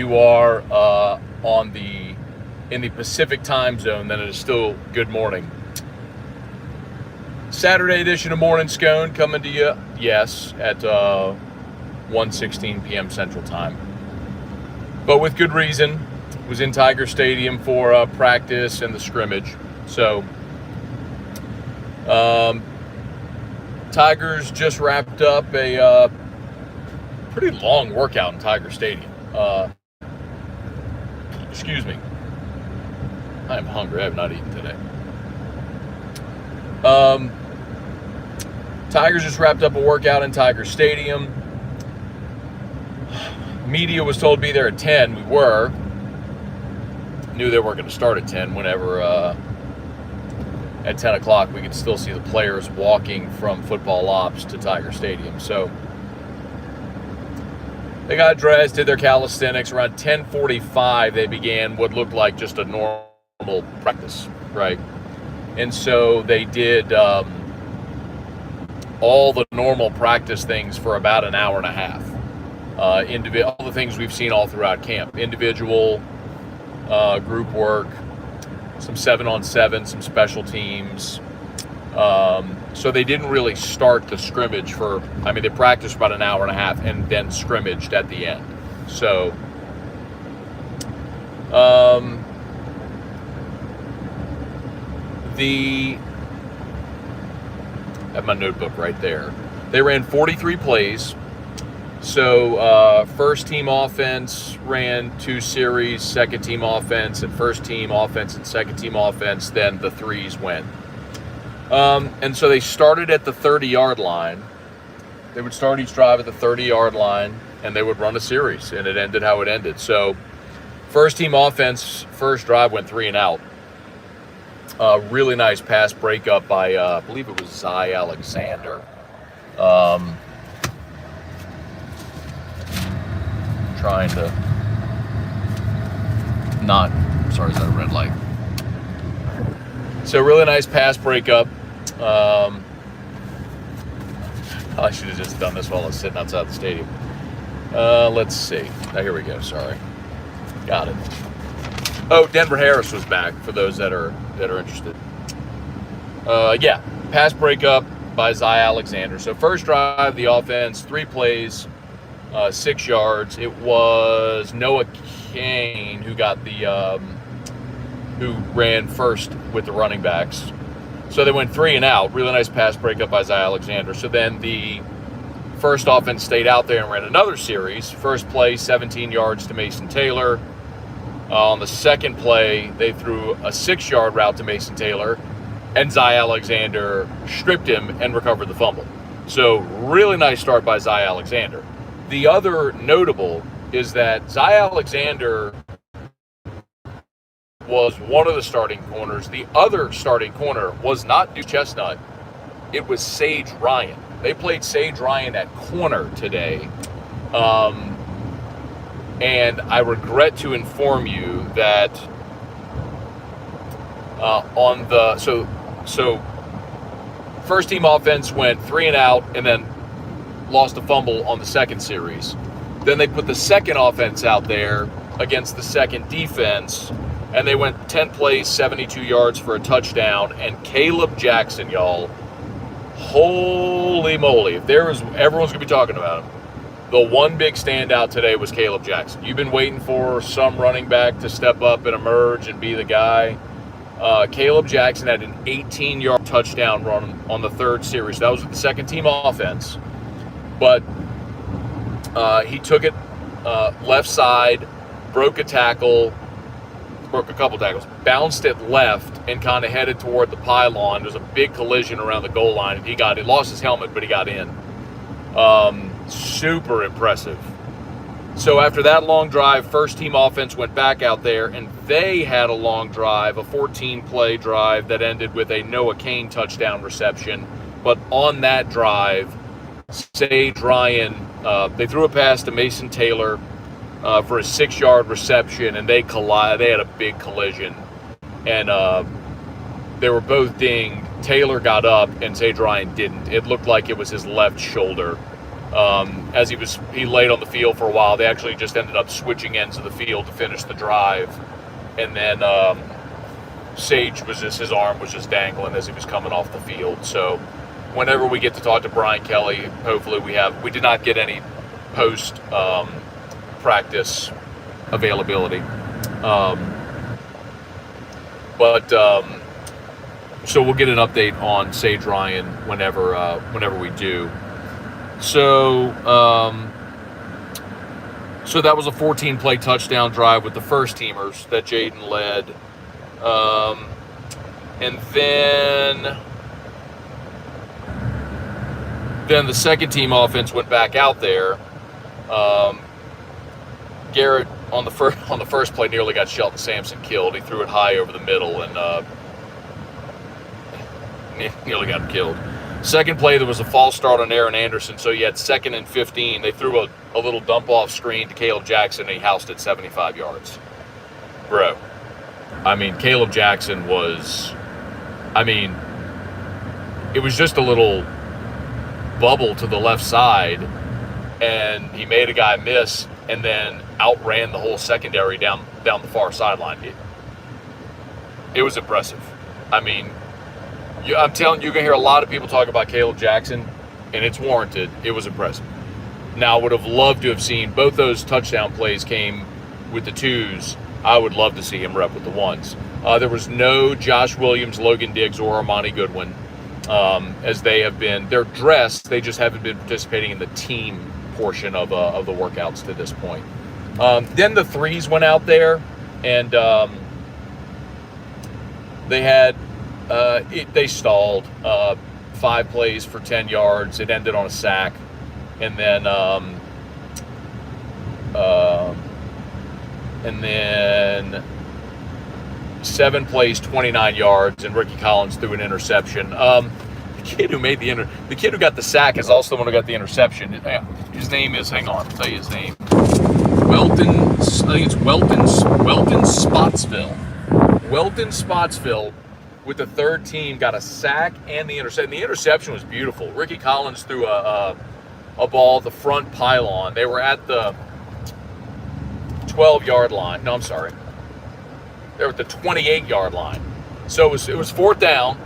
you are in the Pacific time zone, then it is still good morning. Saturday edition of Morning Scone coming to you, yes, at 1:16 p.m. Central Time. But with good reason. Was in Tiger Stadium for practice and the scrimmage. So, Tigers just wrapped up a pretty long workout in Tiger Stadium. Excuse me. I am hungry. I have not eaten today. Tigers just wrapped up a workout in Tiger Stadium. Media was told to be there at 10. We were. Knew they weren't going to start at 10 whenever at 10 o'clock we could still see the players walking from football ops to Tiger Stadium. So they got dressed, did their calisthenics. Around 10:45 they began what looked like just a normal practice, right? And so they did all the normal practice things for about an hour and a half. All the things we've seen all throughout camp. Individual, group work, some 7-on-7, some special teams. So they didn't really start the scrimmage they practiced about an hour and a half and then scrimmaged at the end. So, I have my notebook right there. They ran 43 plays. So first team offense ran 2 series, second team offense, and first team offense and second team offense, then the threes went. And so they started at the 30-yard line. They would start each drive at the 30-yard line, and they would run a series, and it ended how it ended. So first team offense, first drive went 3 and out. Really nice pass breakup by, I believe it was Zy Alexander. Trying to sorry, is that a red light? So really nice pass breakup. I should have just done this while I was sitting outside the stadium. Let's see. Now here we go. Sorry. Got it. Oh, Denver Harris was back for those that are interested. Yeah, pass breakup by Zy Alexander. So first drive, the offense, 3 plays. 6 yards. It was Noah Kane who got who ran first with the running backs. So they went 3 and out. Really nice pass breakup by Zy Alexander. So then the first offense stayed out there and ran another series. First play, 17 yards to Mason Taylor. On the second play, they threw a 6-yard route to Mason Taylor, and Zy Alexander stripped him and recovered the fumble. So really nice start by Zy Alexander. The other notable is that Zy Alexander was one of the starting corners. The other starting corner was not Duke Chestnut. It was Sage Ryan. They played Sage Ryan at corner today. And I regret to inform you that so first team offense went 3 and out and then lost a fumble on the second series. Then they put the second offense out there against the second defense, and they went 10 plays, 72 yards for a touchdown. And Caleb Jackson, y'all, holy moly, everyone's going to be talking about him. The one big standout today was Caleb Jackson. You've been waiting for some running back to step up and emerge and be the guy. Caleb Jackson had an 18-yard touchdown run on the third series. That was with the second team offense. But he took it left side, broke a couple tackles, bounced it left, and kind of headed toward the pylon. There's a big collision around the goal line, and he lost his helmet, but he got in. Super impressive. So after that long drive, first team offense went back out there, and they had a long drive, a 14-play drive that ended with a Noah Kane touchdown reception. But on that drive, Sage Ryan, they threw a pass to Mason Taylor for a 6-yard reception, and they had a big collision, and they were both dinged. Taylor got up, and Sage Ryan didn't. It looked like it was his left shoulder. As he laid on the field for a while. They actually just ended up switching ends of the field to finish the drive, and then Sage his arm was just dangling as he was coming off the field. So whenever we get to talk to Brian Kelly, hopefully we did not get any post practice availability, but so we'll get an update on Sage Ryan whenever we do. So that was a 14-play touchdown drive with the first teamers that Jaden led. And then the second team offense went back out there. Garrett on the first play nearly got Shelton Sampson killed. He threw it high over the middle and nearly got him killed. Second play, there was a false start on Aaron Anderson, so you had 2nd and 15. They threw a little dump-off screen to Caleb Jackson, and he housed it 75 yards. Bro, I mean, Caleb Jackson was, it was just a little bubble to the left side, and he made a guy miss and then outran the whole secondary down the far sideline. It was impressive. I'm telling you, you're going to hear a lot of people talk about Caleb Jackson, and it's warranted. It was impressive. Now, I would have loved to have seen both those touchdown plays came with the 2s. I would love to see him rep with the 1s. There was no Josh Williams, Logan Diggs, or Armani Goodwin, as they're dressed. They just haven't been participating in the team portion of the workouts to this point. Then the 3s went out there, and they had they stalled 5 plays for 10 yards. It ended on a sack, and then 7 plays, 29 yards, and Ricky Collins threw an interception. The kid who got the sack is also the one who got the interception. His name is, hang on, I'll tell you his name. I think it's Welton Spotsville. Welton Spotsville with the third team got a sack and the interception. The interception was beautiful. Ricky Collins threw a ball at the front pylon. They were at the 12-yard line. No, I'm sorry. They were at the 28-yard line. So it was 4th down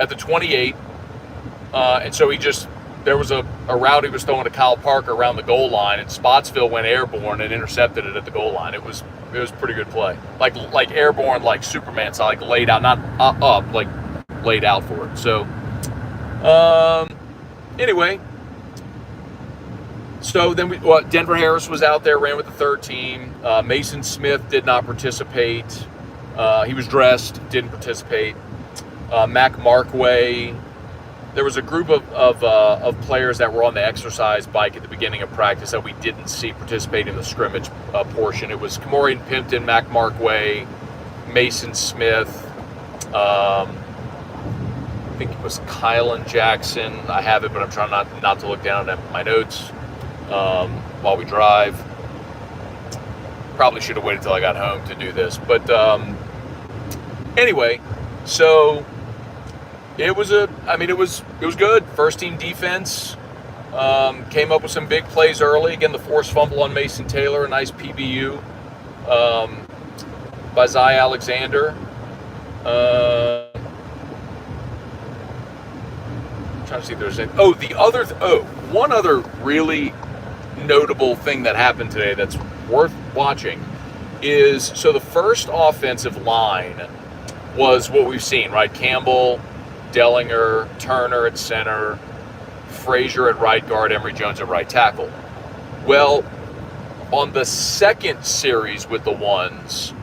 at the 28. And so there was a route he was throwing to Kyle Parker around the goal line, and Spotsville went airborne and intercepted it at the goal line. It was a pretty good play. Like airborne, like Superman style, like laid out, not up, like laid out for it. So, anyway. So then Denver Harris was out there, ran with the third team. Mason Smith did not participate. He was dressed, didn't participate. Mac Markway. There was a group of players that were on the exercise bike at the beginning of practice that we didn't see participate in the scrimmage portion. It was Kamorian Pimpton, Mac Markway, Mason Smith. I think it was Kylan Jackson. I have it, but I'm trying not to look down at my notes while we drive. Probably should have waited till I got home to do this. But anyway, so it was good. First team defense came up with some big plays early. Again, the forced fumble on Mason Taylor, a nice PBU by Zy Alexander. Trying to see if there's any. One other really notable thing that happened today that's worth watching is, so the first offensive line was what we've seen, right? Campbell, Dellinger, Turner at center, Frazier at right guard, Emory Jones at right tackle. Well, on the second series with the ones,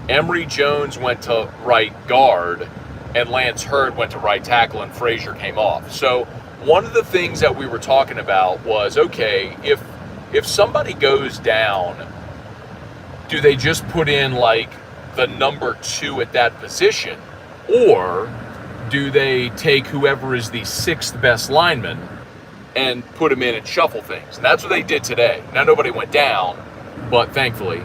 Emory Jones went to right guard and Lance Hurd went to right tackle and Frazier came off. So one of the things that we were talking about was, okay, if somebody goes down, do they just put in like the number 2 at that position, or do they take whoever is the 6th best lineman and put him in and shuffle things? And that's what they did today. Now, nobody went down, but thankfully,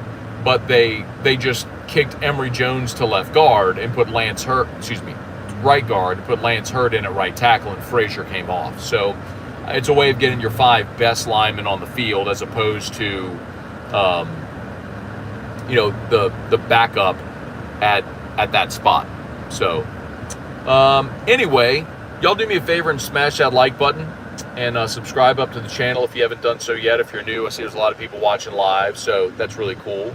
they just kicked Emory Jones to left guard and put right guard, and put Lance Hurd in at right tackle, and Frazier came off. So it's a way of getting your 5 best linemen on the field as opposed to, the backup at that spot. So, anyway, y'all do me a favor and smash that like button and subscribe up to the channel if you haven't done so yet. If you're new, I see there's a lot of people watching live, so that's really cool.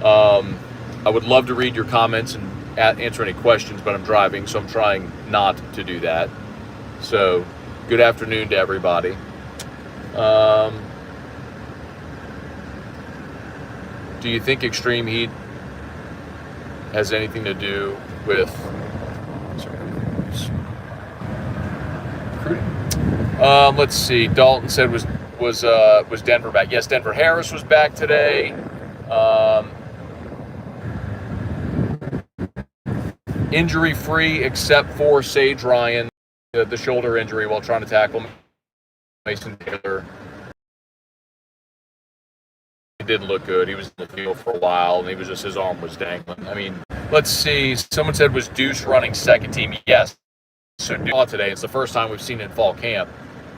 I would love to read your comments and answer any questions, but I'm driving, so I'm trying not to do that. So, good afternoon to everybody. Do you think extreme heat has anything to do with recruiting? Let's see. Dalton said was Denver back? Yes, Denver Harris was back today. Injury free except for Sage Ryan, the shoulder injury while trying to tackle Mason Taylor. He didn't look good. He was in the field for a while, and his arm was dangling. I mean, let's see. Someone said, was Deuce running second team? Yes. So today, it's the first time we've seen it in fall camp,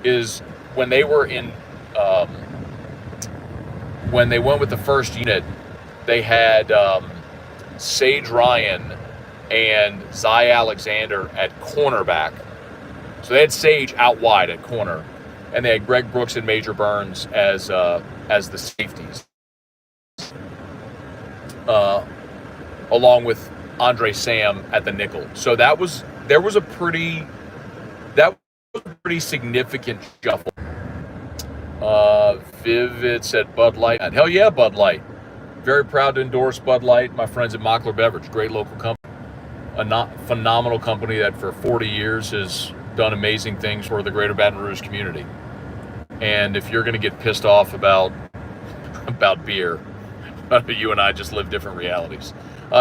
is when they were in, when they went with the first unit, they had Sage Ryan and Zy Alexander at cornerback. So they had Sage out wide at corner, and they had Greg Brooks and Major Burns as the safeties, along with Andre Sam at the nickel. So there was a pretty significant shuffle. Vivid said Bud Light. Hell yeah, Bud Light. Very proud to endorse Bud Light. My friends at Mockler Beverage, great local company, a phenomenal company that for 40 years has done amazing things for the greater Baton Rouge community. And if you're going to get pissed off about beer, you and I just live different realities.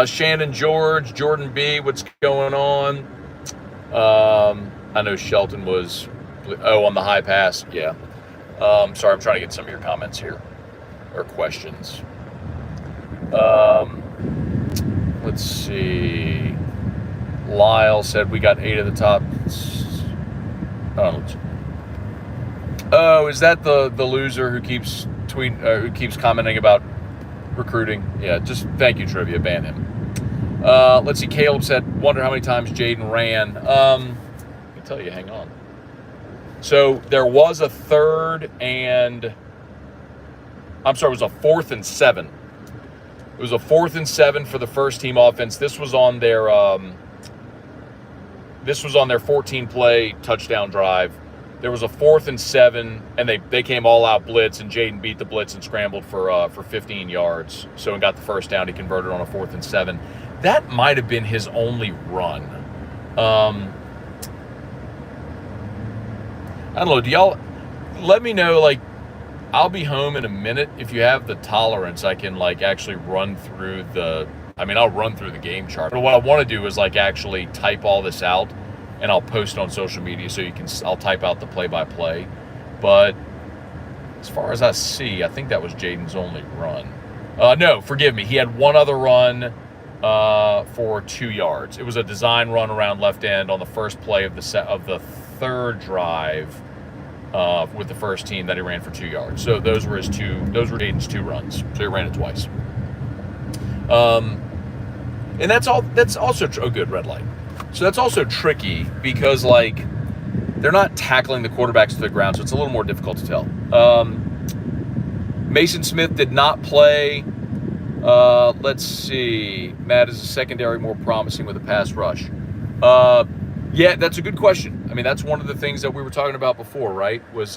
Shannon George, Jordan B, what's going on? I know Shelton was, on the high pass, yeah. Sorry, I'm trying to get some of your comments here, or questions. Let's see. Lyle said we got 8 of the top. Oh, is that the loser who keeps who keeps commenting about recruiting? Yeah, just thank you, Trivia. Ban him. Let's see. Caleb said, wonder how many times Jaden ran. I can tell you. Hang on. So there was a 4th and 7. It was a 4th and 7 for the first team offense. This was on their 14-play touchdown drive. There was a 4th and 7, and they came all out blitz, and Jaden beat the blitz and scrambled for 15 yards. So he got the first down. He converted on a 4th and 7. That might have been his only run. I don't know. Do y'all let me know? Like, I'll be home in a minute. If you have the tolerance, I can actually run through I'll run through the game chart. But what I want to do is actually type all this out, and I'll post it on social media so I'll type out the play-by-play. But as far as I see, I think that was Jaden's only run. No, forgive me. He had one other run for 2 yards. It was a design run around left end on the first play of the 3rd drive with the first team that he ran for 2 yards. So those were Jaden's 2 runs. So he ran it twice. And that's also a good red light. So that's also tricky because they're not tackling the quarterbacks to the ground, so it's a little more difficult to tell. Mason Smith did not play. Let's see. Matt, is the secondary more promising with a pass rush? Yeah, that's a good question. I mean, that's one of the things that we were talking about before, right? Was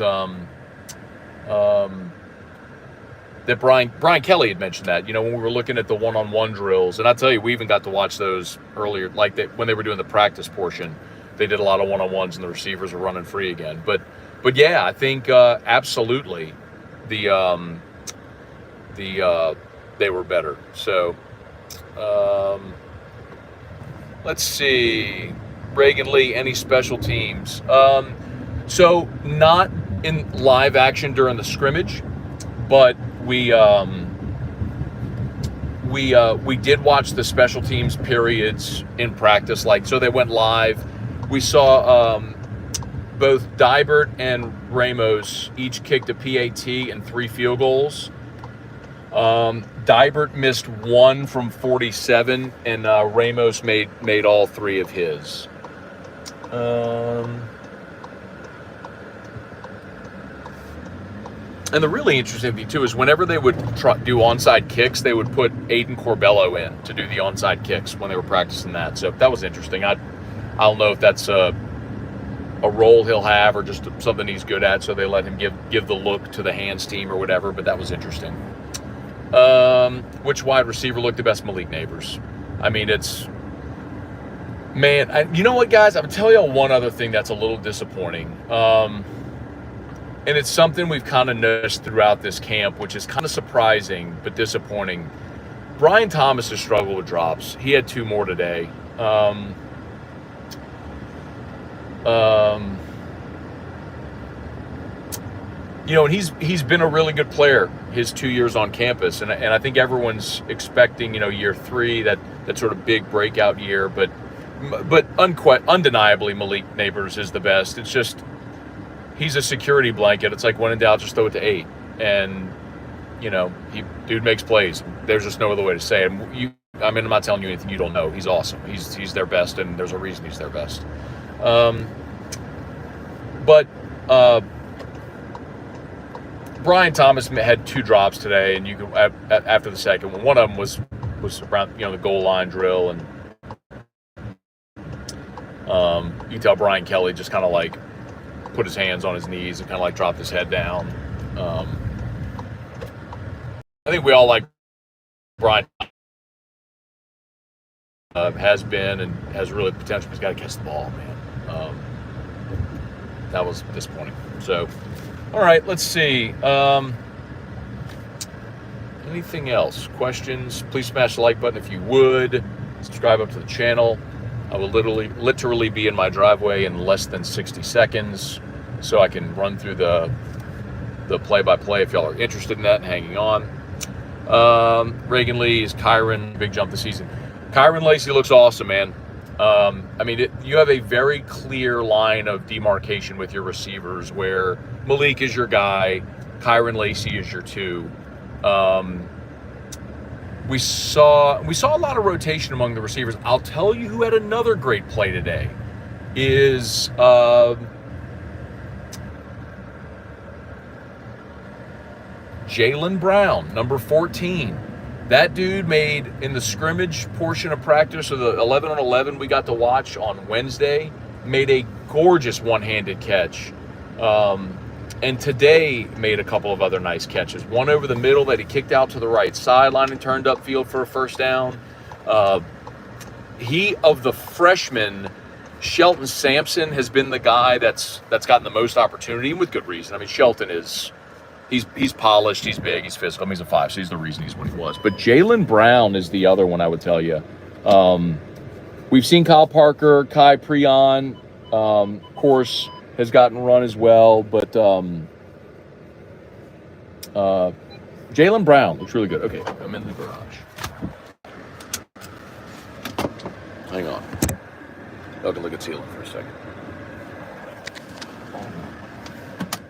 that Brian Kelly had mentioned that, when we were looking at the one-on-one drills. And I tell you, we even got to watch those earlier, when they were doing the practice portion. They did a lot of one-on-ones, and the receivers were running free again. But yeah, I think absolutely they were better. So let's see. Reagan Lee, any special teams? So not in live action during the scrimmage, but we did watch the special teams periods in practice. So they went live. We saw both Dybert and Ramos each kicked a PAT and 3 field goals. Dybert missed 1 from 47, and Ramos made all 3 of his. And the really interesting thing, too, is whenever they would do onside kicks, they would put Aiden Corbello in to do the onside kicks when they were practicing that. So that was interesting. I don't know if that's a role he'll have or just something he's good at, so they let him give the look to the hands team or whatever, but that was interesting. Which wide receiver looked the best? Malik Neighbors. I mean, you know what, guys? I'm going to tell y'all one other thing that's a little disappointing. And it's something we've kind of noticed throughout this camp, which is kind of surprising but disappointing. Brian Thomas has struggled with drops. He had 2 more today. You know, and he's been a really good player his 2 years on campus, and I think everyone's expecting, you know, year 3, that sort of big breakout year, but undeniably Malik Neighbors is the best. It's just he's a security blanket. It's like when in doubt, just throw it to 8, and you know, dude makes plays. There's just no other way to say it. I mean, I'm not telling you anything you don't know. He's awesome. He's their best, and there's a reason he's their best. But Brian Thomas had 2 drops today, and you could after the second one. One of them was around, you know, the goal line drill, and you tell Brian Kelly just kind of like put his hands on his knees and kind of like dropped his head down. I think we all like Brian. Has been and has really potential. He's got to catch the ball, man. That was disappointing. So, all right, let's see. Anything else? Questions? Please smash the like button if you would. Subscribe up to the channel. I will literally be in my driveway in less than 60 seconds, so I can run through the play-by-play if y'all are interested in that and hanging on. Reagan Lee is Kyron, big jump this season. Kyron Lacey looks awesome, man. I mean, you have a very clear line of demarcation with your receivers where Malik is your guy, Kyron Lacey is your 2. We saw a lot of rotation among the receivers. I'll tell you who had another great play today is Jaylen Brown, number 14. That dude made, in the scrimmage portion of practice, or the 11-on-11 we got to watch on Wednesday, made a gorgeous one-handed catch. And today made a couple of other nice catches. One over the middle that he kicked out to the right sideline and turned upfield for a first down. He, of the freshmen, Shelton Sampson has been the guy that's gotten the most opportunity, with good reason. I mean, Shelton is... He's polished, he's big, he's physical. I mean, he's a 5, so he's the reason he's what he was. But Jaylen Brown is the other one I would tell you. We've seen Kyle Parker, Kai Preon, of course, has gotten run as well. But Jaylen Brown looks really good. Okay, I'm in the garage. Hang on. I can look at ceiling for a second.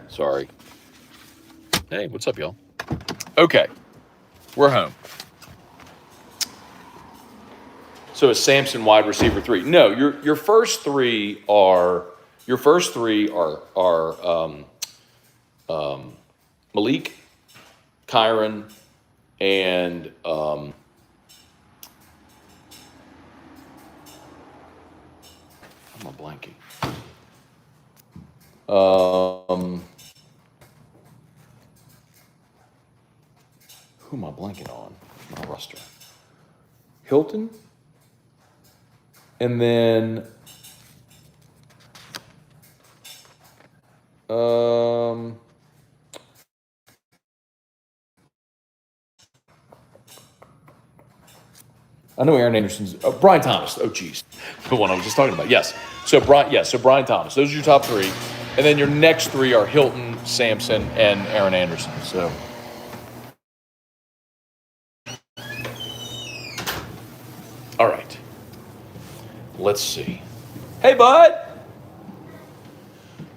Sorry. Hey, what's up, y'all? Okay, we're home. So is Sampson wide receiver 3? No, your first three are Malik, Kyron, and how am I blanking? Who am I blanking on? My roster. Hilton. And then I know Aaron Anderson's Brian Thomas. Oh geez. The one I was just talking about. Yes. So Brian Thomas. Those are your top 3. And then your next 3 are Hilton, Sampson, and Aaron Anderson. So all right, let's see. Hey, bud.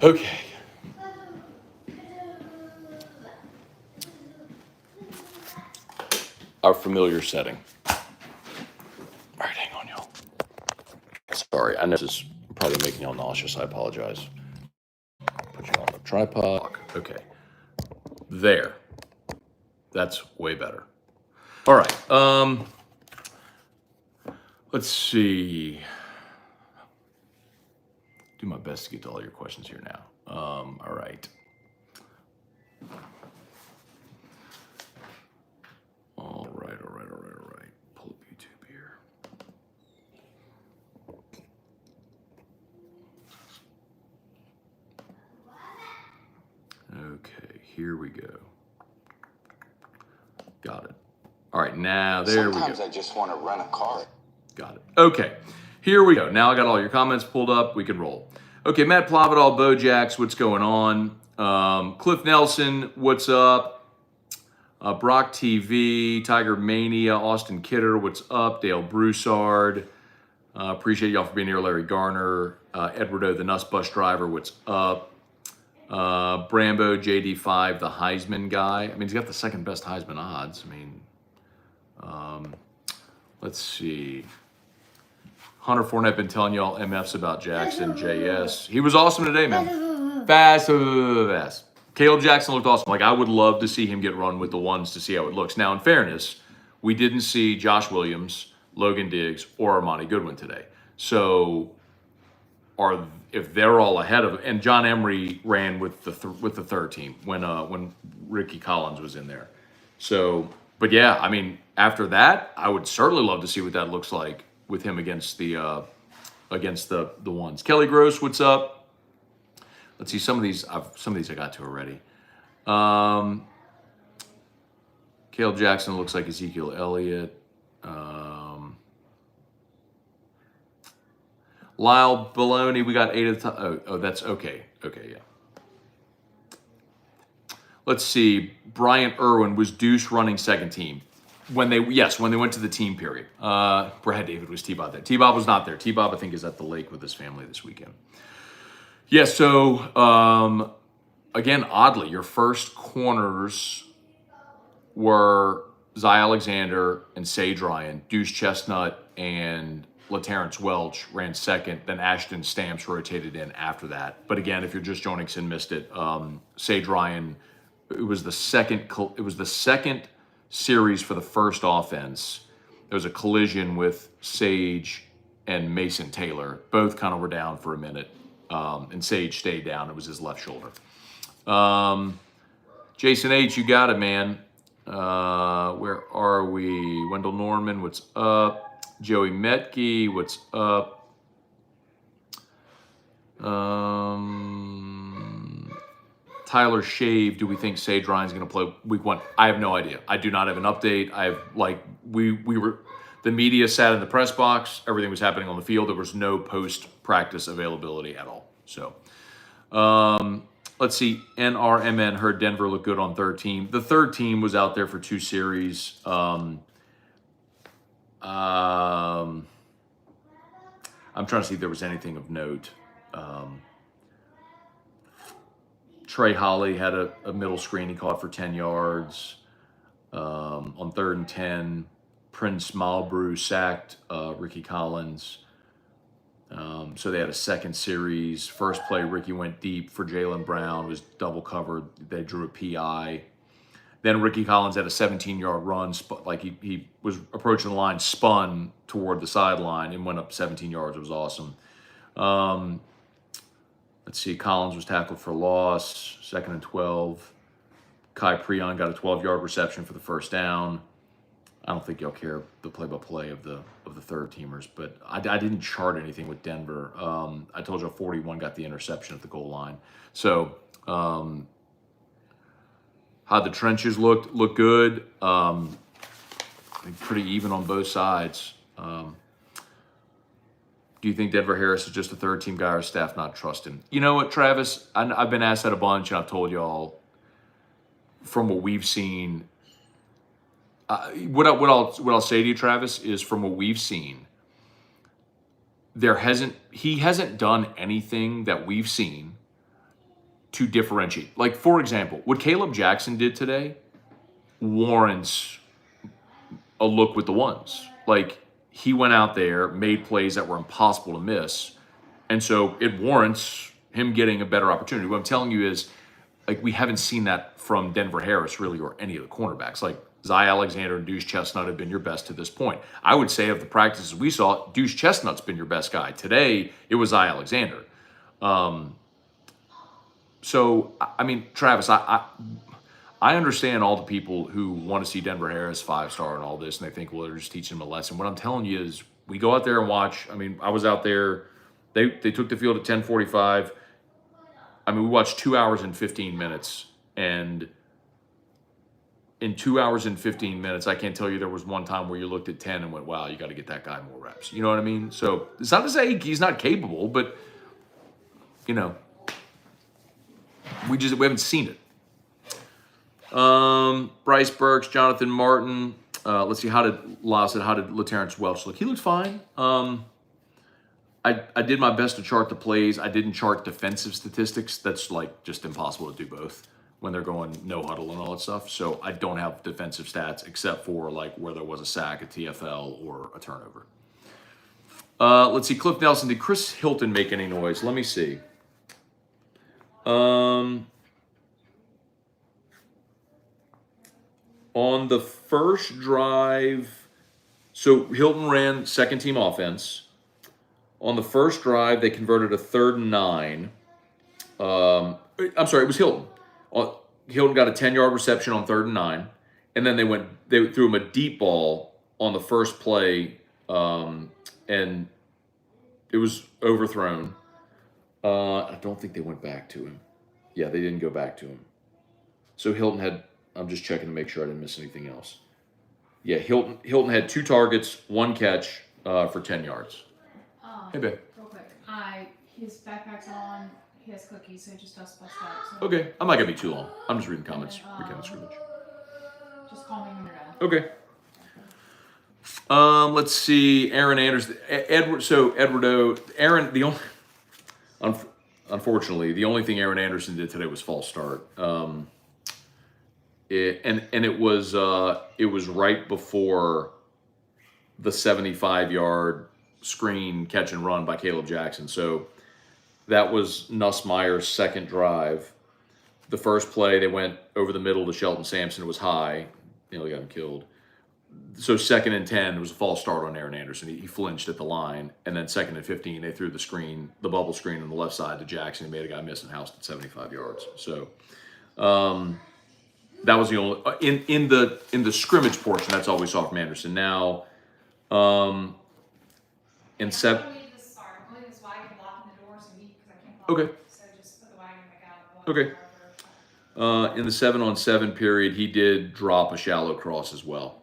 Okay. our familiar setting. All right, hang on, y'all. Sorry, I know this is probably making y'all nauseous. I apologize. Put you on the tripod. Okay. There. That's way better. All right. Let's see. Do my best to get to all your questions here now. All right. All right. Pull up YouTube here. Okay, here we go. Got it. All right, now there we go. Sometimes I just want to rent a car. Got it. Okay, here we go. Now I got all your comments pulled up. We can roll. Okay, Matt Plavidal, Bojax, what's going on? Cliff Nelson, what's up? Brock TV, Tiger Mania, Austin Kidder, what's up? Dale Broussard, appreciate y'all for being here. Larry Garner, Edward O, the Nuss Bus Driver, what's up? Brambo, JD5, the Heisman guy. I mean, he's got the second best Heisman odds. I mean, let's see. Hunter Fournette been telling y'all MFs about Jackson, JS. He was awesome today, man. Fast. Caleb Jackson looked awesome. Like, I would love to see him get run with the ones to see how it looks. Now, in fairness, we didn't see Josh Williams, Logan Diggs, or Armani Goodwin today. So, if they're all ahead of, and John Emery ran with the third team when Ricky Collins was in there. So, but yeah, I mean, after that, I would certainly love to see what that looks like with him against the ones. Kelly Gross, what's up? Let's see, some of these I got to already. Caleb Jackson looks like Ezekiel Elliott. Lyle Baloney, we got 8 of the top. Oh, that's okay. Okay, yeah. Let's see. Bryant Irwin was Deuce running second team when they went to the team period. Brad David was T-Bob there. T-Bob was not there. T-Bob, I think, is at the lake with his family this weekend. Yeah, so, again, oddly, your first corners were Zy Alexander and Sage Ryan. Deuce Chestnut and LaTerrence Welch ran second. Then Ashton Stamps rotated in after that. But again, if you're just joining us and missed it, Sage Ryan, it was the second series for the first offense. There was a collision with Sage and Mason Taylor. Both kind of were down for a minute. And Sage stayed down. It was his left shoulder. Jason H., you got it, man. Where are we? Wendell Norman, what's up? Joey Metke, what's up? Tyler Shave, do we think Sage Ryan's going to play week 1? I have no idea. I do not have an update. The media sat in the press box. Everything was happening on the field. There was no post-practice availability at all. So, let's see. NRMN heard Denver look good on third team. The third team was out there for 2 series. I'm trying to see if there was anything of note. Trey Holly had a middle screen he caught for 10 yards. On 3rd and 10, Prince Malbrew sacked Ricky Collins. So they had a second series. First play, Ricky went deep for Jaylen Brown, was double covered. They drew a PI. Then Ricky Collins had a 17-yard run, like he was approaching the line, spun toward the sideline and went up 17 yards. It was awesome. Let's see, Collins was tackled for loss, 2nd and 12. Kai Preon got a 12-yard reception for the first down. I don't think y'all care the play-by-play of the third teamers, but I didn't chart anything with Denver. I told you 41 got the interception at the goal line. So how the trenches looked good. I think pretty even on both sides. Do you think Denver Harris is just a third team guy or staff not trust him? You know what, Travis? I've been asked that a bunch, and I've told y'all from what we've seen. What I'll say to you, Travis, is from what we've seen, he hasn't done anything that we've seen to differentiate. Like, for example, what Caleb Jackson did today warrants a look with the ones. Like, he went out there, made plays that were impossible to miss. And so it warrants him getting a better opportunity. What I'm telling you is, like, we haven't seen that from Denver Harris, really, or any of the cornerbacks. Like, Zy Alexander and Deuce Chestnut have been your best to this point. I would say of the practices we saw, Deuce Chestnut's been your best guy. Today, it was Zy Alexander. So, I mean, Travis, I understand all the people who want to see Denver Harris 5-star and all this, and they think, well, they're just teaching him a lesson. What I'm telling you is, we go out there and watch. I mean, I was out there. They took the field at 10:45. I mean, we watched 2 hours and 15 minutes, and in 2 hours and 15 minutes, I can't tell you there was one time where you looked at 10 and went, wow, you got to get that guy more reps. You know what I mean? So it's not to say he's not capable, but, you know, we haven't seen it. Bryce Burks, Jonathan Martin. Let's see, how did LaTerrence Welch look? He looked fine. I did my best to chart the plays. I didn't chart defensive statistics. That's like just impossible to do both when they're going no huddle and all that stuff. So I don't have defensive stats except for like where there was a sack, a TFL, or a turnover. Let's see, Cliff Nelson. Did Chris Hilton make any noise? Let me see. On the first drive, so Hilton ran second team offense. On the first drive, they converted a 3rd and 9. I'm sorry, it was Hilton. Hilton got a 10-yard reception on 3rd and 9, and then they threw him a deep ball on the first play, and it was overthrown. I don't think they went back to him. Yeah, they didn't go back to him. So Hilton had. I'm just checking to make sure I didn't miss anything else. Yeah, Hilton had 2 targets, 1 catch for 10 yards. Hey, babe. Real quick, his backpack's on. He has cookies, so just us bust out. So. Okay, I'm not gonna be too long. I'm just reading comments. Weekend Scrimmage. Just call me when you're done. Okay. Let's see. Aaron Anderson, Edward. So Edwardo, Aaron. Unfortunately, the only thing Aaron Anderson did today was false start. It was right before the 75-yard screen catch and run by Caleb Jackson. So that was Nussmeier's second drive. The first play, they went over the middle to Shelton Sampson. It was high. Nearly got him killed. So 2nd and 10, there was a false start on Aaron Anderson. He flinched at the line. And then 2nd and 15, they threw the bubble screen on the left side to Jackson. He made a guy miss and housed at 75 yards. So that was the only in the scrimmage portion. That's all we saw from Anderson. Now, in seven. Okay. So just put the wagon back out. Okay. In the 7-on-7 period, he did drop a shallow cross as well.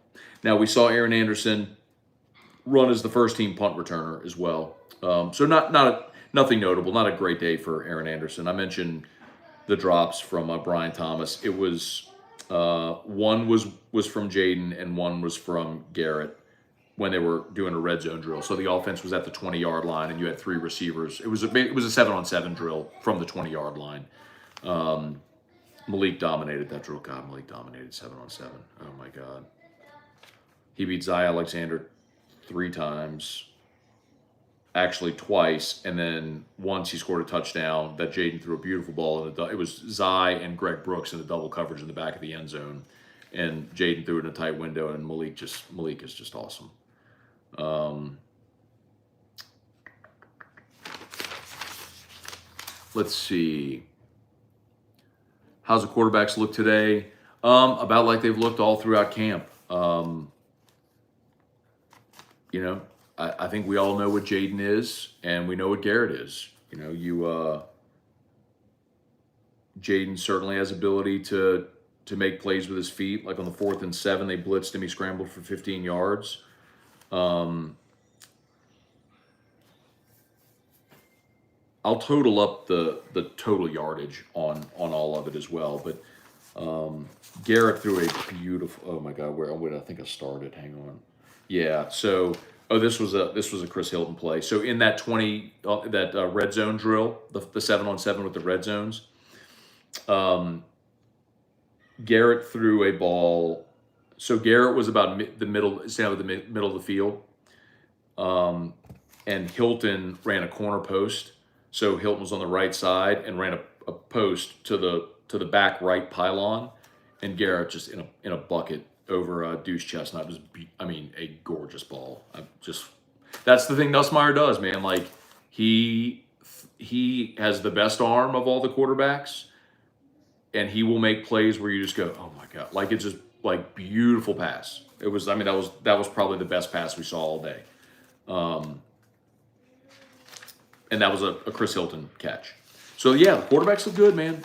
Now we saw Aaron Anderson run as the first team punt returner as well. So nothing notable. Not a great day for Aaron Anderson. I mentioned the drops from Brian Thomas. It was. One was from Jaden and one was from Garrett when they were doing a red zone drill. So the offense was at the 20-yard line, and you had 3 receivers. It was a 7-on-7 drill from the 20-yard line. Malik dominated that drill. God, Malik dominated 7-on-7. Oh my God, he beat Zy Alexander 3 times. Actually twice, and then once he scored a touchdown that Jaden threw a beautiful ball. It was Zy and Greg Brooks in a double coverage in the back of the end zone, and Jaden threw it in a tight window, and Malik is just awesome. Let's see. How's the quarterbacks look today? About like they've looked all throughout camp. You know, I think we all know what Jaden is, and we know what Garrett is. You know, Jaden certainly has ability to make plays with his feet. Like on the 4th and 7, they blitzed him. He scrambled for 15 yards. I'll total up the total yardage on all of it as well. But Garrett threw a beautiful. Oh my God, where I think I started. Hang on. Yeah. So. Oh, this was a Chris Hilton play. So in that red zone drill, the 7-on-7 with the red zones, Garrett threw a ball So Garrett was about the middle of the field. And Hilton ran a corner post. So Hilton was on the right side and ran a post to the back right pylon, and Garrett just in a bucket over Deuce Chestnut. It was, a gorgeous ball. That's the thing Nussmeier does, man. Like he has the best arm of all the quarterbacks, and he will make plays where you just go, oh my god, like it's just like beautiful pass. It was, that was probably the best pass we saw all day. And that was a Chris Hilton catch. So yeah, the quarterbacks look good, man.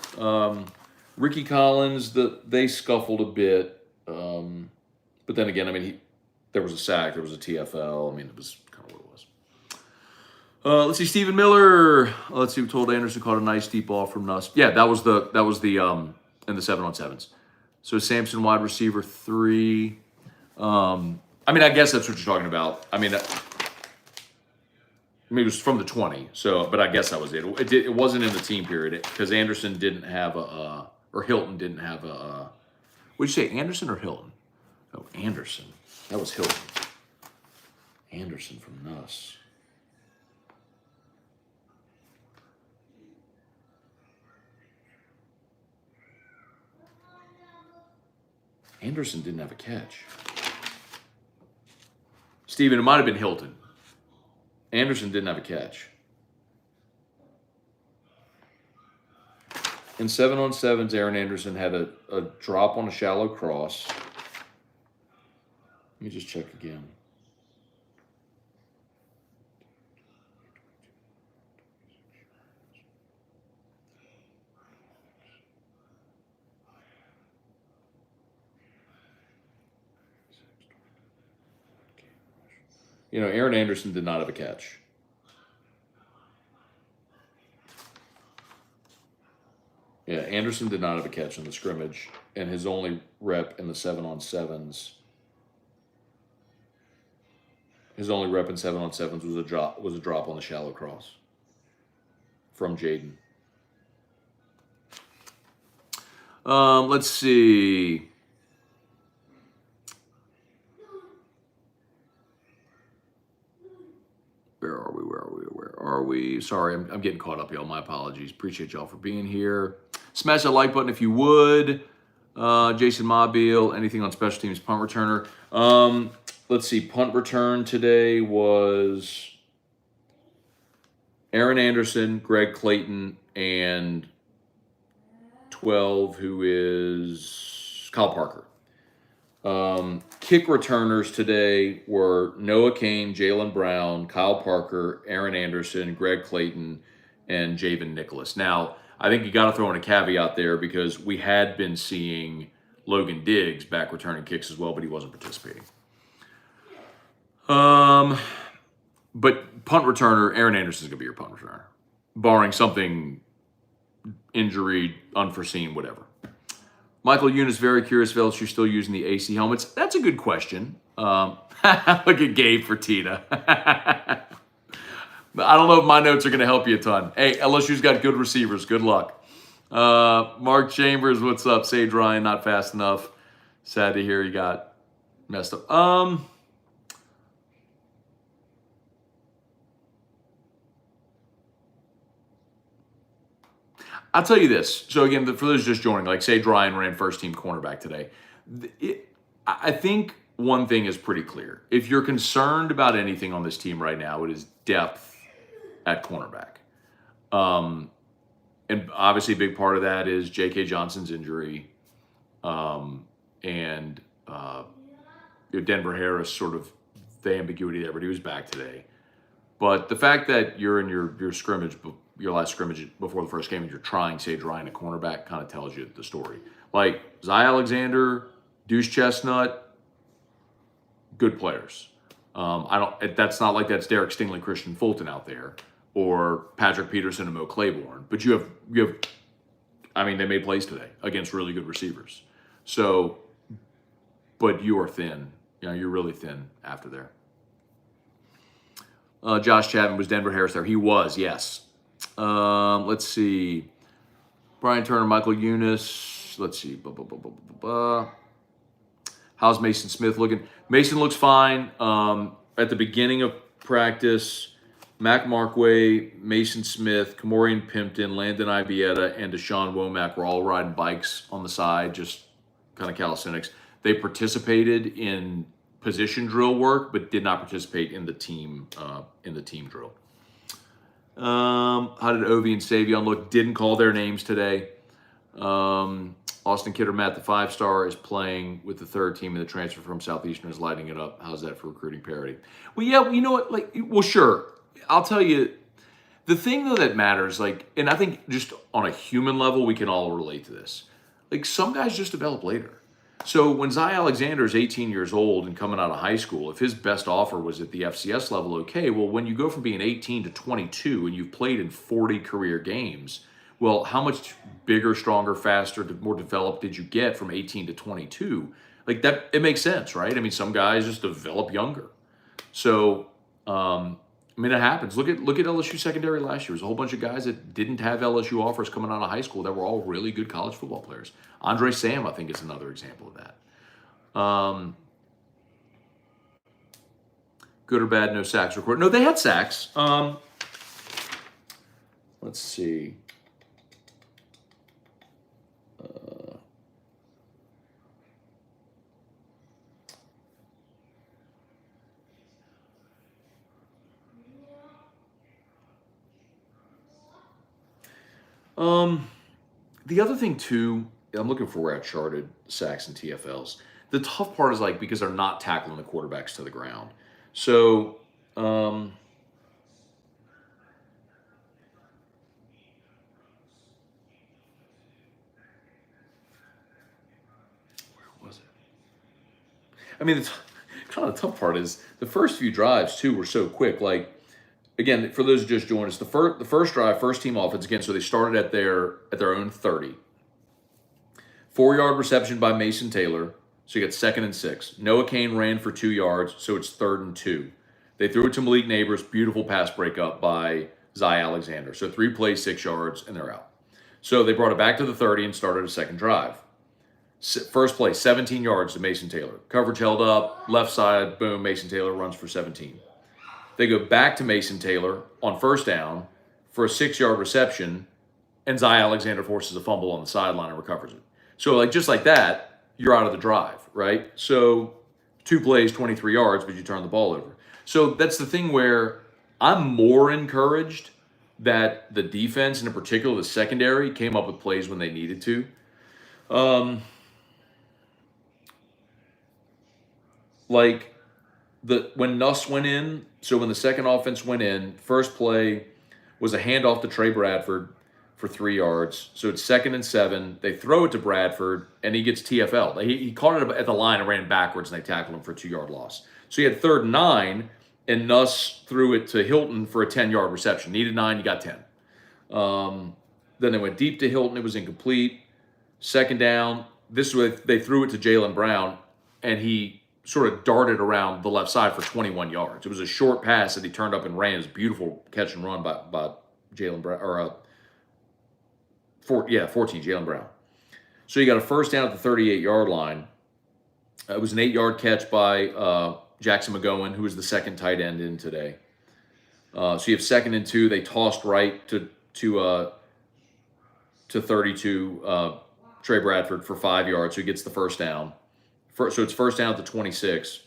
Ricky Collins, they scuffled a bit, but then again, there was a sack, there was a TFL. It was kind of what it was. Let's see, Stephen Miller. Let's see, we told Anderson caught a nice deep ball from Nuss. Yeah, that was the in the 7-on-7s. So Samson wide receiver 3. I guess that's what you're talking about. It was from the 20, but I guess that was it. It wasn't in the team period because Anderson didn't have or Hilton didn't have what'd you say, Anderson or Hilton? Oh, Anderson. That was Hilton. Anderson from Nuss. Anderson didn't have a catch. Steven, it might have been Hilton. Anderson didn't have a catch. In 7-on-7s, Aaron Anderson had a drop on a shallow cross. Let me just check again. Aaron Anderson did not have a catch. Yeah, Anderson did not have a catch in the scrimmage, and his only rep in the 7-on-7s. His only rep in 7-on-7s was a drop on the shallow cross from Jaden. Let's see. Where are we? Sorry, I'm getting caught up, y'all. My apologies. Appreciate y'all for being here. Smash that like button if you would. Jason Mobile, anything on special teams, punt returner. Let's see. Punt return today was Aaron Anderson, Greg Clayton, and 12, who is Kyle Parker. Kick returners today were Noah Kane, Jalen Brown, Kyle Parker, Aaron Anderson, Greg Clayton, and Javen Nicholas. Now, I think you got to throw in a caveat there because we had been seeing Logan Diggs back returning kicks as well, but he wasn't participating. But punt returner, Aaron Anderson's going to be your punt returner, barring something, injury, unforeseen, whatever. Michael Eunice, very curious if LSU still using the AC helmets. That's a good question. Look at Gabe for Tina. I don't know if my notes are going to help you a ton. Hey, LSU's got good receivers. Good luck. Mark Chambers, what's up? Sage Ryan, not fast enough. Sad to hear you got messed up. I'll tell you this. So again, for those just joining, like Sage Ryan ran first team cornerback today. I think one thing is pretty clear. If you're concerned about anything on this team right now, it is depth at cornerback. And obviously a big part of that is J.K. Johnson's injury. And Denver Harris, sort of the ambiguity there, but he was back today. But the fact that you're in your scrimmage, your last scrimmage before the first game, and you're trying Sage Ryan at cornerback kind of tells you the story. Like Zy Alexander, Deuce Chestnut, good players. That's not like that's Derek Stingley, Christian Fulton out there, or Patrick Peterson and Mo Claiborne. But you have, they made plays today against really good receivers. So, but you are thin. You're really thin after there. Josh Chapman, was Denver Harris there? He was, yes. Let's see. Brian Turner, Michael Eunice. Let's see. How How's Mason Smith looking? Mason looks fine. At the beginning of practice, Mac Markway, Mason Smith, Kamorian Pimpton, Landon Ibieta, and Deshaun Womack were all riding bikes on the side, just kind of calisthenics. They participated in position drill work, but did not participate in the team drill. How did Ovi and Savion look? Didn't call their names today. Austin Kidder Matt, the 5-star, is playing with the 3rd team, and the transfer from Southeastern is lighting it up. How's that for recruiting parity? Well, yeah, you know what? Sure. I'll tell you, the thing, though, that matters, and I think just on a human level, we can all relate to this. Some guys just develop later. So when Zy Alexander is 18 years old and coming out of high school, if his best offer was at the FCS level, okay, well, when you go from being 18 to 22 and you've played in 40 career games, well, how much bigger, stronger, faster, more developed did you get from 18 to 22? That, it makes sense, right? I mean, some guys just develop younger. So, it happens. Look at LSU secondary last year. There's a whole bunch of guys that didn't have LSU offers coming out of high school that were all really good college football players. Andre Sam, I think, is another example of that. Good or bad, no sacks recorded. No, they had sacks. Let's see. The other thing too, I'm looking for where I charted sacks and TFLs. The tough part is because they're not tackling the quarterbacks to the ground. So, where was it? I mean, kind of the tough part is the first few drives too were so quick. Again, for those who just joined us, the first drive, first team offense, again, so they started at their own 30. 4-yard reception by Mason Taylor, so you got 2nd and 6. Noah Kane ran for 2 yards, so it's 3rd and 2. They threw it to Malik Neighbors, beautiful pass breakup by Zy Alexander. So 3 plays, 6 yards, and they're out. So they brought it back to the 30 and started a second drive. First play, 17 yards to Mason Taylor. Coverage held up, left side, boom, Mason Taylor runs for 17. They go back to Mason Taylor on first down for a 6-yard reception, and Zy Alexander forces a fumble on the sideline and recovers it. So, just like that, you're out of the drive, right? So, 2 plays, 23 yards, but you turn the ball over. So, that's the thing where I'm more encouraged that the defense, and in particular the secondary, came up with plays when they needed to. When Nuss went in, so when the second offense went in, first play was a handoff to Trey Bradford for 3 yards. So it's 2nd and 7. They throw it to Bradford, and he gets TFL. He caught it at the line and ran backwards, and they tackled him for a 2-yard loss. So he had 3rd and 9, and Nuss threw it to Hilton for a 10-yard reception. Needed 9, you got 10. Then they went deep to Hilton. It was incomplete. 2nd down. This was they threw it to Jalen Brown, and he sort of darted around the left side for 21 yards. It was a short pass that he turned up and ran. It was a beautiful catch and run by Jalen Brown, or 14, Jalen Brown. So you got a first down at the 38-yard line. It was an 8-yard catch by Jackson McGowan, who was the second tight end in today. So you have 2nd and 2. They tossed right to 32 Trey Bradford for 5 yards, so he gets the first down. So it's first down at the 26.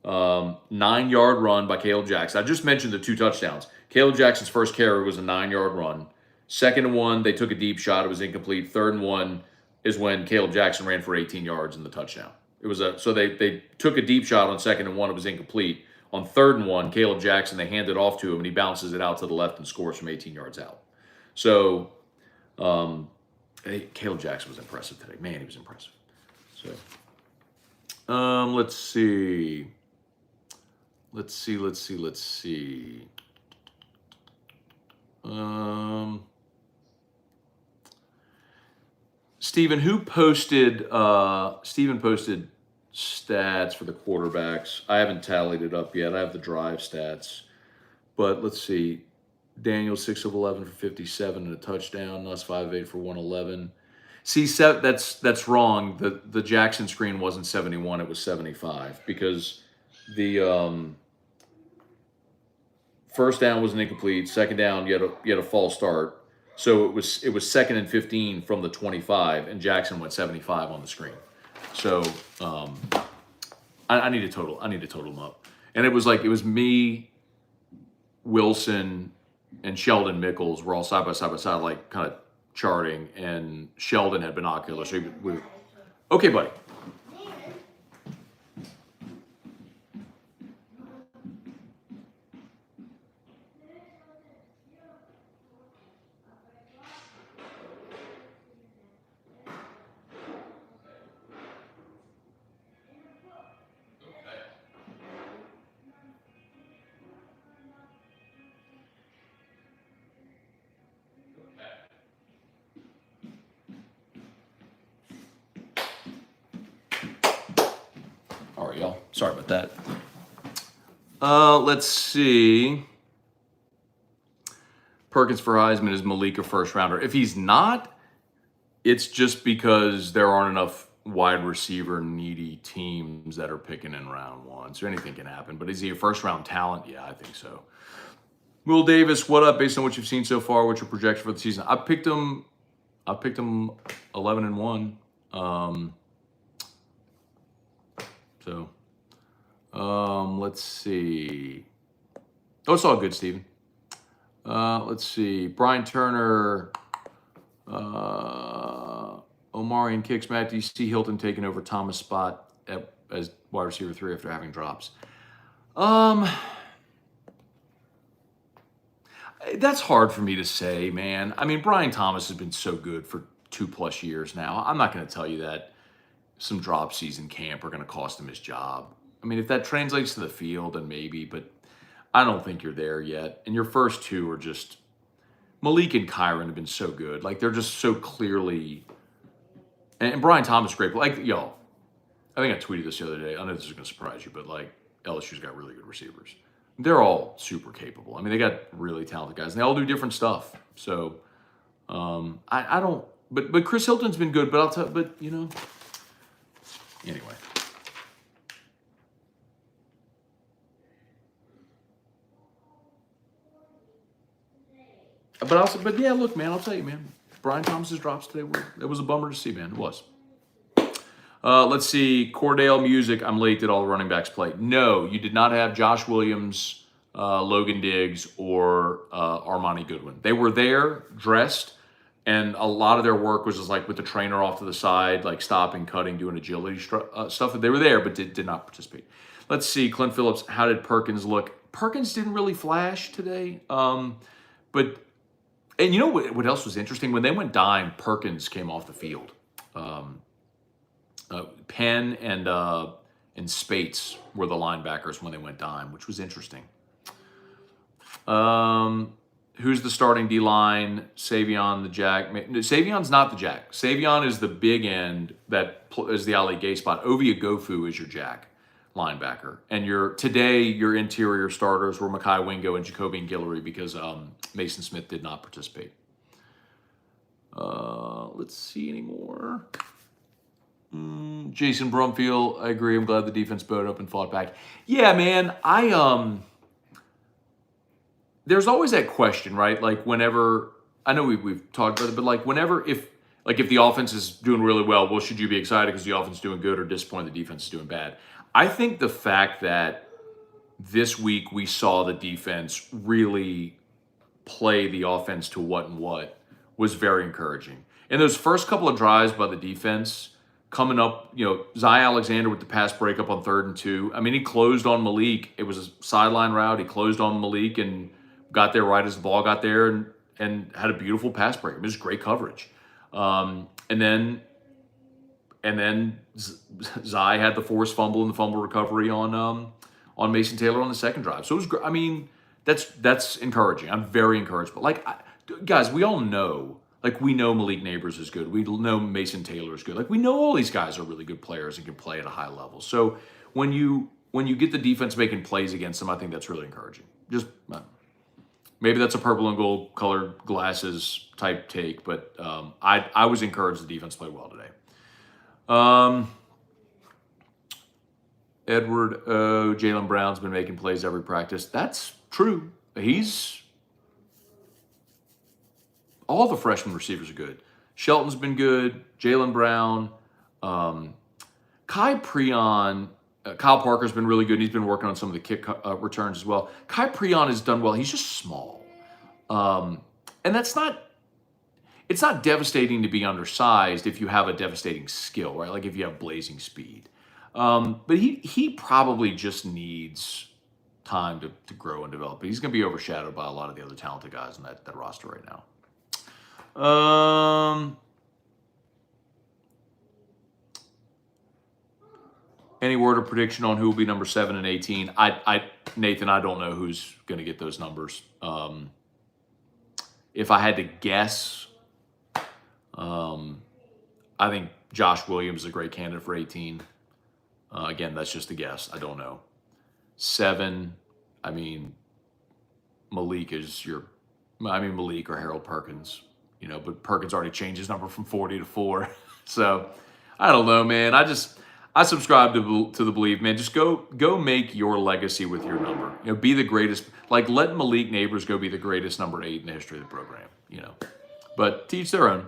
9-yard run by Caleb Jackson. I just mentioned the 2 touchdowns. Caleb Jackson's first carry was a 9-yard run. 2nd and 1, they took a deep shot. It was incomplete. 3rd and 1 is when Caleb Jackson ran for 18 yards in the touchdown. So they took a deep shot on 2nd and 1. It was incomplete. On 3rd and 1, Caleb Jackson, they hand it off to him, and he bounces it out to the left and scores from 18 yards out. So Caleb Jackson was impressive today. Man, he was impressive. So. Let's see. Steven, Steven posted stats for the quarterbacks. I haven't tallied it up yet. I have the drive stats. But let's see. Daniel 6 of 11 for 57 and a touchdown. Nuss 5 of 8 for 111. See, that's wrong. The Jackson screen wasn't 71; it was 75 because the first down was an incomplete. Second down, you had a false start, so it was 2nd and 15 from the 25, and Jackson went 75 on the screen. So I need to total. I need to total them up, and it was me, Wilson, and Sheldon Mickles were all side by side, like kind of charting, and Sheldon had binoculars. So okay, buddy. All right, y'all. Sorry about that. Let's see. Perkins for Heisman, is Malik a first rounder? If he's not, it's just because there aren't enough wide receiver needy teams that are picking in round 1. So anything can happen. But is he a first round talent? Yeah, I think so. Will Davis, what up? Based on what you've seen so far, what's your projection for the season? I picked him 11-1. Let's see. Oh, it's all good, Steven. Let's see. Brian Turner, Omarion kicks. Matt, do you see Hilton taking over Thomas' spot as wide receiver 3 after having drops? That's hard for me to say, man. I mean, Brian Thomas has been so good for 2+ years now. I'm not going to tell you that some drop season camp are going to cost him his job. I mean, if that translates to the field, then maybe, but I don't think you're there yet. And your first 2 are just, Malik and Kyron have been so good. Like, they're just so clearly, and Brian Thomas is great. But like, yo, I think I tweeted this the other day. I know this is going to surprise you, but like, LSU's got really good receivers. They're all super capable. I mean, they got really talented guys, and they all do different stuff. So, I don't, but Chris Hilton's been good, but you know, anyway. But yeah, look, man, I'll tell you, man, Brian Thomas's drops today it was a bummer to see, man. It was. Let's see. Cordell Music. I'm late. Did all the running backs play? No, you did not have Josh Williams, Logan Diggs, or Armani Goodwin. They were there, dressed, and a lot of their work was just like with the trainer off to the side, like stopping, cutting, doing agility stuff. They were there, but did not participate. Let's see. Clint Phillips. How did Perkins look? Perkins didn't really flash today, but. And you know what else was interesting? When they went dime, Perkins came off the field. Penn and Spates were the linebackers when they went dime, which was interesting. Who's the starting D-line? Savion, the Jack. No, Savion's not the Jack. Savion is the big end that is the Ali Gay spot. Ovia Gofu is your Jack linebacker. And your interior starters were Mekhi Wingo and Jacobian Guillory because Mason Smith did not participate. Let's see any more. Jason Brumfield, I agree. I'm glad the defense bowed up and fought back. Yeah, man. There's always that question, right? Like whenever, I know we've talked about it, but like whenever, if the offense is doing really well, should you be excited because the offense is doing good, or disappointed the defense is doing bad? I think the fact that this week we saw the defense really play the offense to what was very encouraging. And those first couple of drives by the defense coming up, Zy Alexander with the pass breakup on 3rd and 2. I mean, he closed on Malik. It was a sideline route. He closed on Malik and got there right as the ball got there and had a beautiful pass break. It was great coverage. And then Zy had the forced fumble and the fumble recovery on Mason Taylor on the second drive. So it was great. I mean, that's encouraging. I'm very encouraged. But guys, we all know, we know Malik Neighbors is good. We know Mason Taylor is good. We know all these guys are really good players and can play at a high level. So when you get the defense making plays against them, I think that's really encouraging. Maybe that's a purple and gold colored glasses type take, but I was encouraged the defense played well today. Edward O. Jaylen Brown's been making plays every practice. That's true. All the freshman receivers are good. Shelton's been good. Jaylen Brown. Kai Preon. Kyle Parker's been really good. He's been working on some of the kick returns as well. Kai Preon has done well. He's just small. And it's not devastating to be undersized if you have a devastating skill, right? Like if you have blazing speed. But he probably just needs time to grow and develop. But he's going to be overshadowed by a lot of the other talented guys in that roster right now. Any word or prediction on who will be number 7 and 18? Nathan, I don't know who's going to get those numbers. If I had to guess, I think Josh Williams is a great candidate for 18. Again, that's just a guess. I don't know. 7, I mean, Malik or Harold Perkins, but Perkins already changed his number from 40 to 4. So I don't know, man. I subscribe to the belief, man. Just go make your legacy with your number. Be the greatest. Like, let Malik Neighbors go be the greatest number 8 in the history of the program. But to each their own.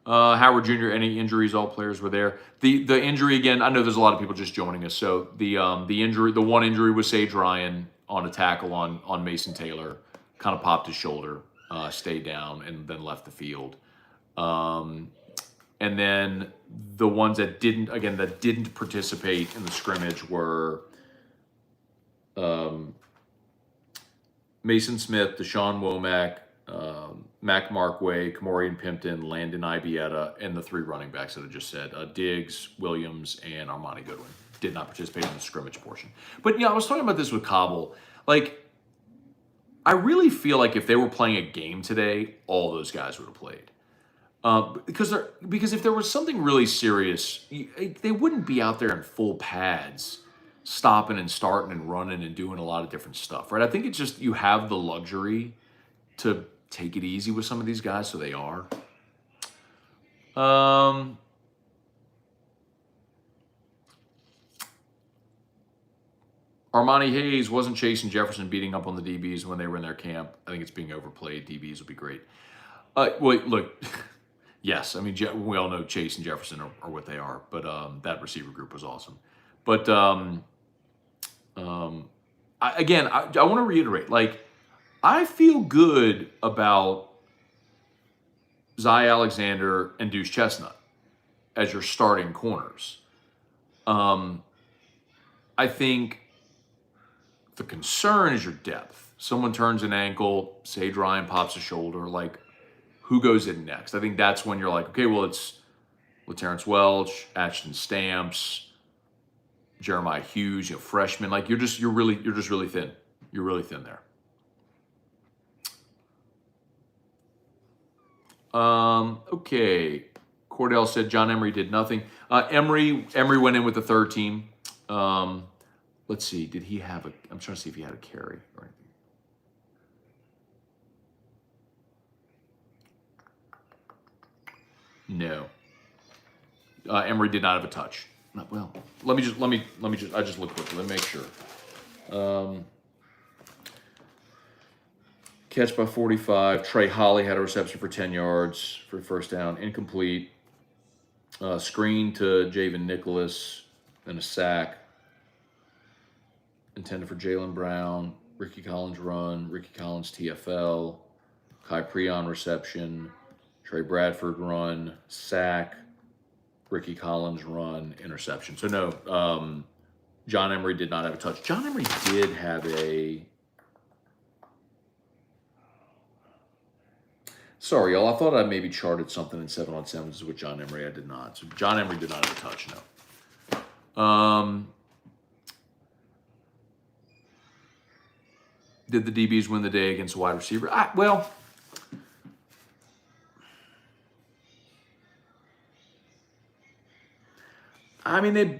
Howard Jr. Any injuries? All players were there. The injury again. I know there's a lot of people just joining us. So the injury, the one injury was Sage Ryan on a tackle on Mason Taylor. Kind of popped his shoulder, stayed down, and then left the field. And then the ones that didn't participate in the scrimmage were Mason Smith, Deshaun Womack, Mac Markway, Kamorian Pimpton, Landon Ibieta, and the 3 running backs that I just said. Diggs, Williams, and Armani Goodwin did not participate in the scrimmage portion. But I was talking about this with Cobble. Like, I really feel like if they were playing a game today, all those guys would have played. Because if there was something really serious, they wouldn't be out there in full pads, stopping and starting and running and doing a lot of different stuff, right? I think it's just you have the luxury to take it easy with some of these guys, so they are. Armani Hayes wasn't chasing Jefferson beating up on the DBs when they were in their camp. I think it's being overplayed. DBs will be great. Look, yes, I mean, we all know Chase and Jefferson are what they are, but that receiver group was awesome. But I want to reiterate, like, I feel good about Zy Alexander and Deuce Chestnut as your starting corners. I think the concern is your depth. Someone turns an ankle, Sage Ryan pops a shoulder, like, who goes in next? I think that's when you're like, okay, well, it's Terrence Welch, Ashton Stamps, Jeremiah Hughes, freshman. Like, you're just really thin. You're really thin there. Okay. Cordell said John Emery did nothing. Emery went in with the 3rd team. Let's see. Did he have I'm trying to see if he had a carry or anything. No. Emery did not have a touch. Well, let me just. I just look quickly. Let me make sure. Catch by 45. Trey Holly had a reception for 10 yards for first down. Incomplete. Screen to Javen Nicholas and a sack. Intended for Jaylen Brown. Ricky Collins run. Ricky Collins TFL. Kai Preon reception. Trey Bradford run. Sack. Ricky Collins run. Interception. So no, John Emery did not have a touch. John Emery did have a... Sorry, y'all. I thought I maybe charted something in 7-on-7s with John Emery. I did not. So John Emery did not have a touch, no. Did the DBs win the day against a wide receiver? Well, I mean,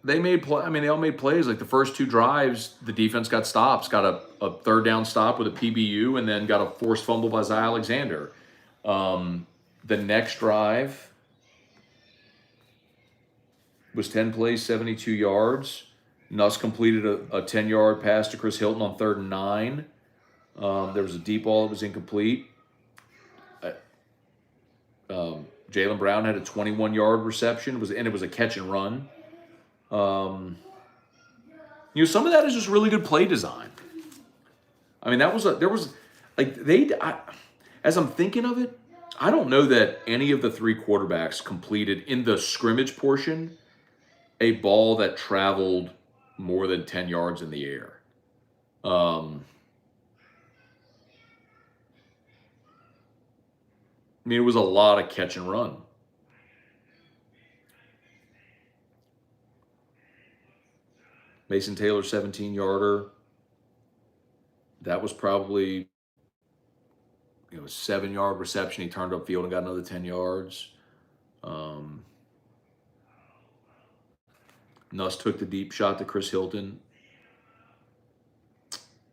they made play. I mean, they all made plays. Like the first 2 drives, the defense got stops, got a third down stop with a PBU, and then got a forced fumble by Zy Alexander. The next drive was 10 plays, 72 yards. Nuss completed a 10-yard pass to Chris Hilton on 3rd and 9. There was a deep ball that was incomplete. Jaylen Brown had a 21-yard reception, and it was a catch and run. Some of that is just really good play design. I mean, as I'm thinking of it, I don't know that any of the 3 quarterbacks completed in the scrimmage portion a ball that traveled more than 10 yards in the air. I mean, it was a lot of catch and run. Mason Taylor, 17-yarder. That was probably a 7-yard reception. He turned upfield and got another 10 yards. Nuss took the deep shot to Chris Hilton.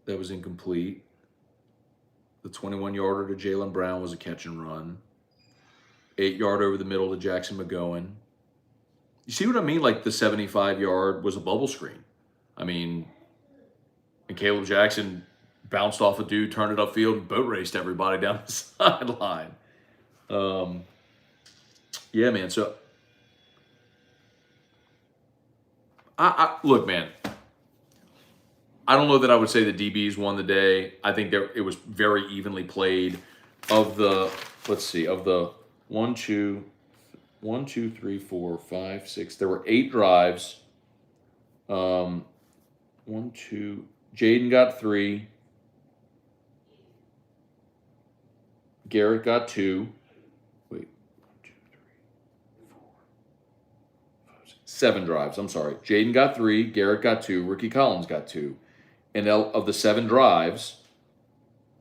That was incomplete. The 21-yarder to Jaylen Brown was a catch and run. 8-yard over the middle to Jackson McGowan. You see what I mean? Like the 75-yard was a bubble screen. I mean, and Caleb Jackson bounced off a dude, turned it upfield, and boat raced everybody down the sideline. Yeah, man. So, look, man. I don't know that I would say the DBs won the day. I think it was very evenly played. Of the 1, 2, 3, 4, 5, 6. There were 8 drives. 1, 2. Jaden got 3. Garrett got 2. Wait, 1, 2, 3, 4, 5, 6. 7 drives. I'm sorry. Jaden got 3. Garrett got 2. Ricky Collins got 2. And of the 7 drives,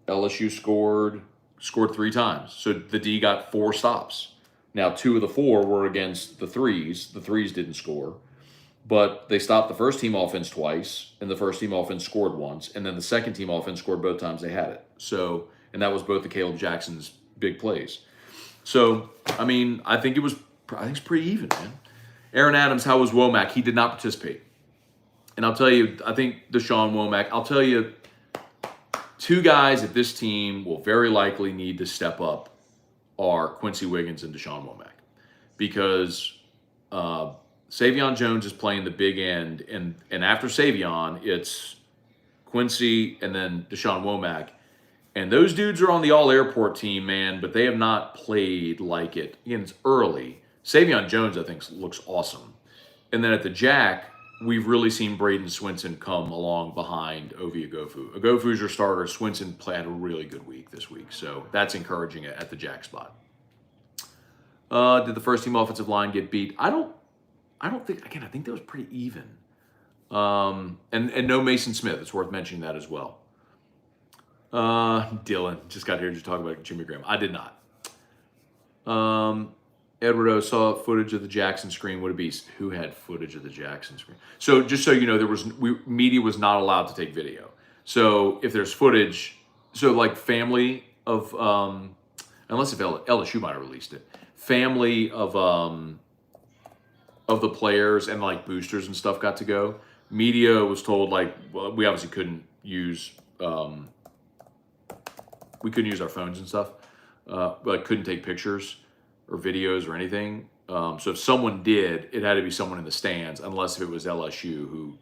LSU scored 3 times. So the D got 4 stops. Now 2 of the 4 were against the 3s. The 3s didn't score. But they stopped the first team offense twice, and the first team offense scored once, and then the second team offense scored both times they had it. So, and that was both of Caleb Jackson's big plays. So, I mean, I think it's pretty even, man. Aaron Adams, how was Womack? He did not participate. And I'll tell you, I think Deshaun Womack, I'll tell you, 2 guys at this team will very likely need to step up are Quincy Wiggins and Deshaun Womack. Because Savion Jones is playing the big end, and after Savion, it's Quincy and then Deshaun Womack. And those dudes are on the all-airport team, man, but they have not played like it. Again, it's early. Savion Jones, I think, looks awesome. And then at the Jack, we've really seen Braden Swinson come along behind Ovi Ogofu. Ogofu's your starter. Swinson had a really good week this week, so that's encouraging at the Jack spot. Did the first team offensive line get beat? I don't think, again, I think that was pretty even. And no Mason Smith. It's worth mentioning that as well. Dylan just got here to talk about Jimmy Graham. I did not. Edward O saw footage of the Jackson screen. What a beast. Who had footage of the Jackson screen? So just so you know, media was not allowed to take video. So if there's footage, so like family of, unless if LSU might have released it, family of the players and like boosters and stuff got to go. Media was told like, well, we obviously couldn't use our phones and stuff, like couldn't take pictures or videos or anything. So if someone did, it had to be someone in the stands, unless if it was LSU who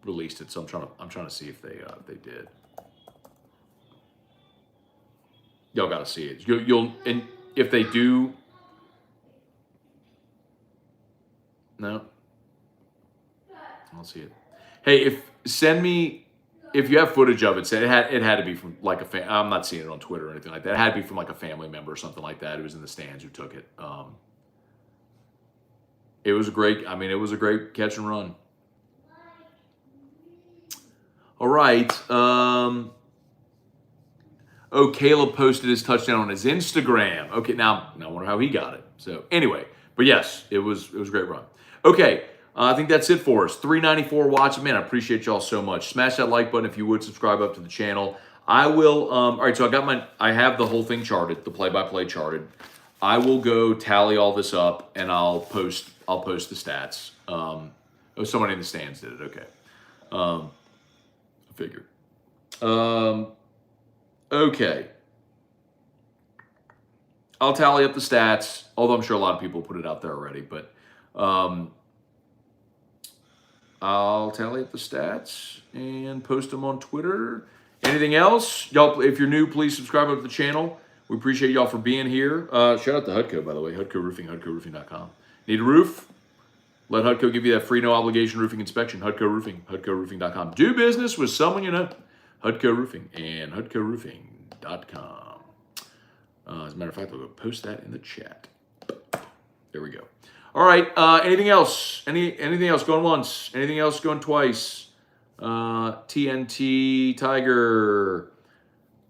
released it. So I'm trying to see if they did. Y'all got to see it. And if they do, no, I'll see it. Hey, if you have footage of it, say it had to be from like I'm not seeing it on Twitter or anything like that. It had to be from like a family member or something like that. It was in the stands who took it. It was a great catch and run. All right. Caleb posted his touchdown on his Instagram. Okay, now I wonder how he got it. So anyway, but yes, it was a great run. Okay, I think that's it for us. 394 watching. Man, I appreciate y'all so much. Smash that like button if you would. Subscribe up to the channel. I will. All right, so I have the whole thing charted, the play-by-play charted. I will go tally all this up, and I'll post the stats. Somebody in the stands did it. Okay. I figured. Okay. I'll tally up the stats, although I'm sure a lot of people put it out there already, but I'll tally up the stats and post them on Twitter. Anything else? Y'all, if you're new, please subscribe up to the channel. We appreciate y'all for being here. Shout out to Hudco, by the way. Hudco Roofing, HudcoRoofing.com. Need a roof? Let Hudco give you that free, no obligation roofing inspection. Hudco Roofing, HudcoRoofing.com. Do business with someone you know. Hudco Roofing and HudcoRoofing.com. As a matter of fact, I'll go post that in the chat. There we go. All right. Anything else? Anything else going once? Anything else going twice? TNT Tiger.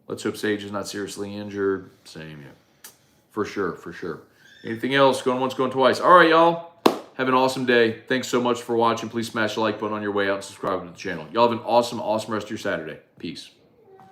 Let's hope Sage is not seriously injured. Same, yeah. For sure. Anything else going once, going twice? All right, y'all. Have an awesome day. Thanks so much for watching. Please smash the like button on your way out and subscribe to the channel. Y'all have an awesome rest of your Saturday. Peace.